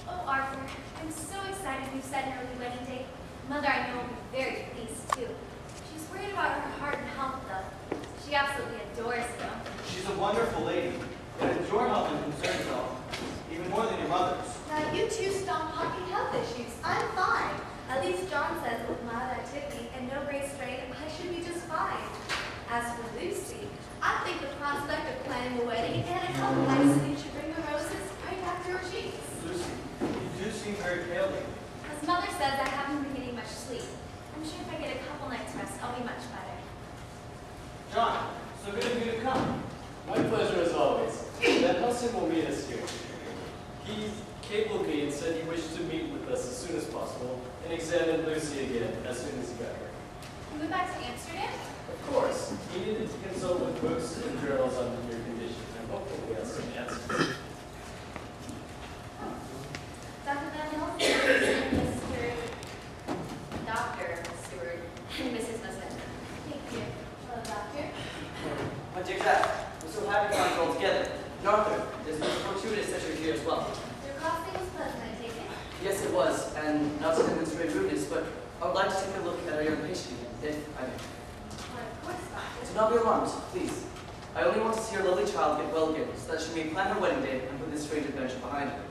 Oh, Arthur, I'm so excited we've set an early wedding date. Mother, I know, will be very pleased, too. She's worried about her heart and health, though. She absolutely adores you. She's a wonderful lady, but it's your health and concerns, though, even more than your mother's. Now, you two stop talking health issues. I'm fine. At least John says with mild activity and no great strain, I should be just fine. As for Lucy, I think the prospect of planning a wedding and a couple nights sleep should bring the roses right after her cheeks. Lucy, you do seem very pale lately. As Mother says, I haven't been getting much sleep. I'm sure if I get a couple nights rest, I'll be much better. John, so good of you to come. My pleasure as always. That Hudson will meet us here. He cabled me and said he wished to meet with us as soon as possible and examine Lucy again as soon as he got here. You move back to Amsterdam? Of course, he needed to consult with books and journals on your condition, and hopefully he has some answers. Dr. Van Helsing, Mr. Dr. Stewart, and Mrs. Muslim. Thank you. Hello, Doctor. My dear Jack, we're so happy to find you all together. And Arthur, it's fortuitous that you're here as well. Your crossing was pleasant, I take it? Yes, it was, and not to demonstrate rudeness, but I would like to take a look at our young patient again, if I may. Why, of course, Doctor. Do not be alarmed, please. I only want to see our lovely child get well again, so that she may plan her wedding day and put this strange adventure behind her.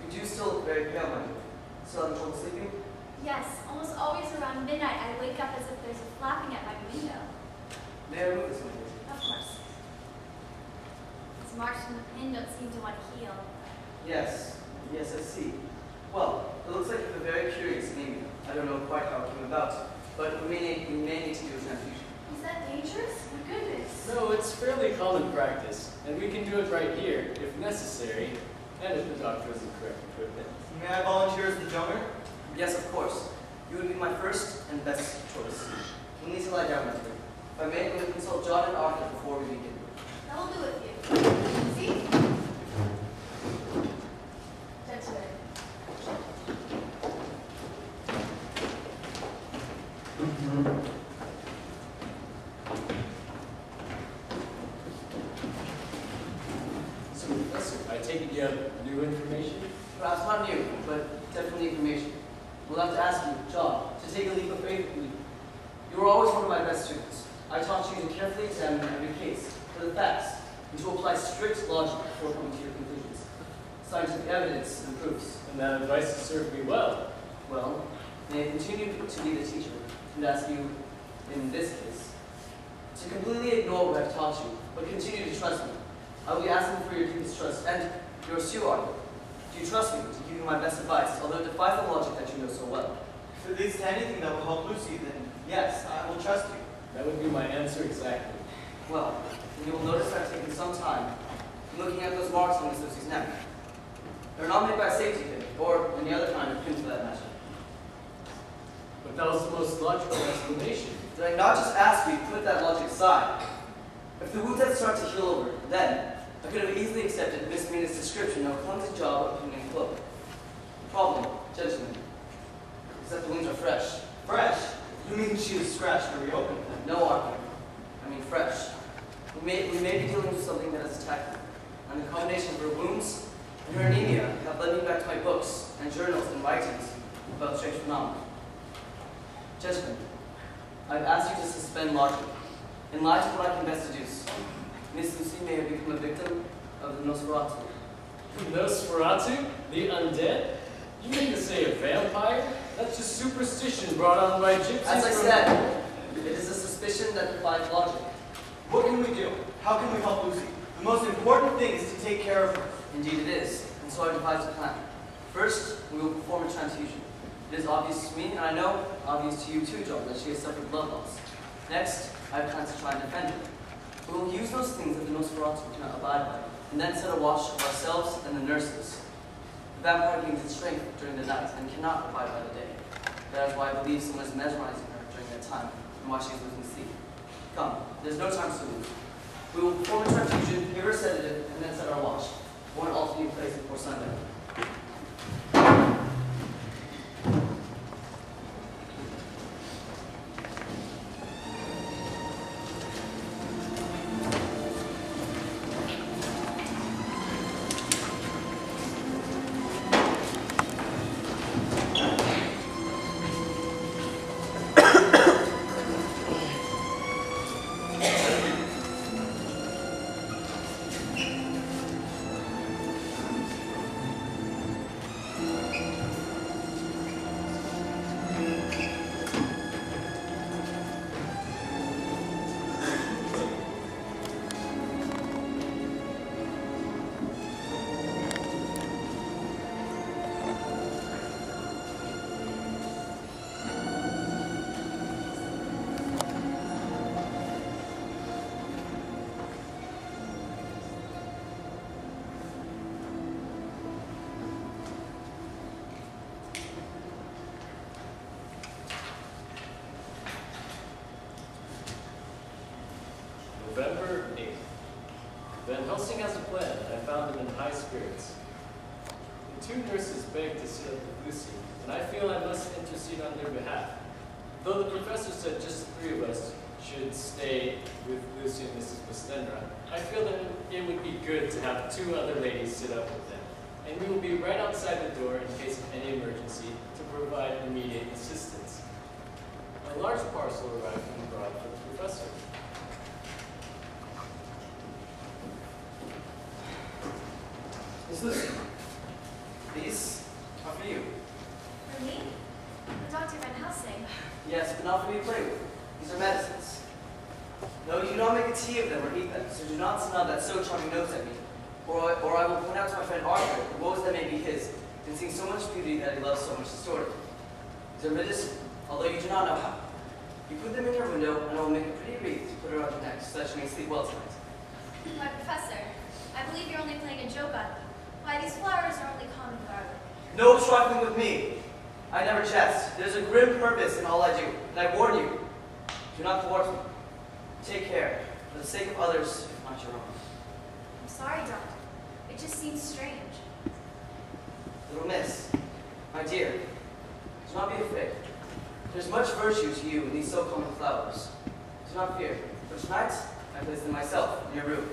You do still look very pale, my dear. Still having trouble sleeping? Yes, almost always around midnight I wake up as if there's a flapping at my window. May I remove this, my dear? Of course. These marks from the pin don't seem to want to heal. Yes, yes, I see. Well, it looks like you have a very curious anemia. I don't know quite how it came about, but we may need to do a transfusion. Is that dangerous? My goodness. No, it's fairly common practice, and we can do it right here, if necessary, and if the doctor is the correct equipment. May I volunteer as the donor? Yes, of course. You would be my first and best choice. You need to lie down, my dear. If I may, we will consult John and Arthur before we begin. I will do with you. See? Gentlemen. So, Professor, I take it you have new information? Perhaps not new, but definitely information. We'll have to ask you, John, to take a leap of faith with me. You were always one of my best students. I taught you to carefully examine every case for the facts and to apply strict logic before coming to your conclusions. Scientific evidence and proofs. And that advice has served me well. Well, may I continue to be the teacher and ask you, in this case, to completely ignore what I've taught you, but continue to trust me. I will be asking for your deepest trust and yours too, Arthur. Do you trust me to give you my best advice, although it defies the logic that you know so well? If it leads to anything that will help Lucy, then yes, I will trust you. That would be my answer exactly. Well, then you will notice I've taken some time looking at those marks on Miss Lucy's neck. They're not made by a safety pin, or any other kind of pin for that matter. But that was the most logical explanation. Did I not just ask you to put that logic aside? If the wound had started to heal over, then I could have easily accepted Miss Mina's description of a clumsy job of pinning a cloak. The problem, gentlemen, is that the wounds are fresh. Fresh? You mean she was scratched or reopened? No, Arthur. I mean fresh. We may be dealing with something that has attacked her. And the combination of her wounds and her anemia have led me back to my books and journals and writings about strange phenomena. Gentlemen, I've asked you to suspend logic. In light of what I can best deduce, Miss Lucy may have become a victim of the Nosferatu. Nosferatu? The undead? You mean to say a vampire? That's just superstition brought on by gypsies. As I said, it is a suspicion that defies logic. What can we do? How can we help Lucy? The most important thing is to take care of her. Indeed it is, and so I devised a plan. First, we will perform a transfusion. It is obvious to me, and I know obvious to you too, John, that she has suffered blood loss. Next, I have plans to try and defend her. We will use those things that the Nosferatu cannot abide by, and then set a watch of ourselves and the nurses. The vampire gains its strength during the night and cannot abide by the day. That is why I believe someone is mesmerizing her during that time, and why she is losing sleep. Come, there's no time to lose. We will perform a transfusion, give her a sedative, and then set our watch. One all to be in place before sundown. Helsing has a plan, and I found him in high spirits. The two nurses begged to sit up with Lucy, and I feel I must intercede on their behalf. Though the professor said just the three of us should stay with Lucy and Mrs. Bastendra, I feel that it would be good to have two other ladies sit up with them, and we will be right outside the door in case of any emergency to provide immediate assistance. A large parcel arrived from abroad for the professor. Miss Lucy, these are for you. For me? Dr. Van Helsing. Yes, but not for you to play with. These are medicines. No, you do not make a tea of them or eat them, so do not snub that so charming nose at me. Or I will point out to my friend Arthur the woes that may be his, in seeing so much beauty that he loves so much distorted. These are medicinal, although you do not know how. You put them in your window, and I will make a pretty wreath to put around your neck, so that you may sleep well tonight. My professor, I believe you're only playing a joke on me. Why, these flowers are only common garlic. No trifling with me. I never jest. There's a grim purpose in all I do, and I warn you, do not thwart me. Take care, for the sake of others, if not your own. I'm sorry, Doctor. It just seems strange. Little miss, my dear, do not be afraid. There's much virtue to you in these so common flowers. Do not fear, for tonight I place them myself in your room.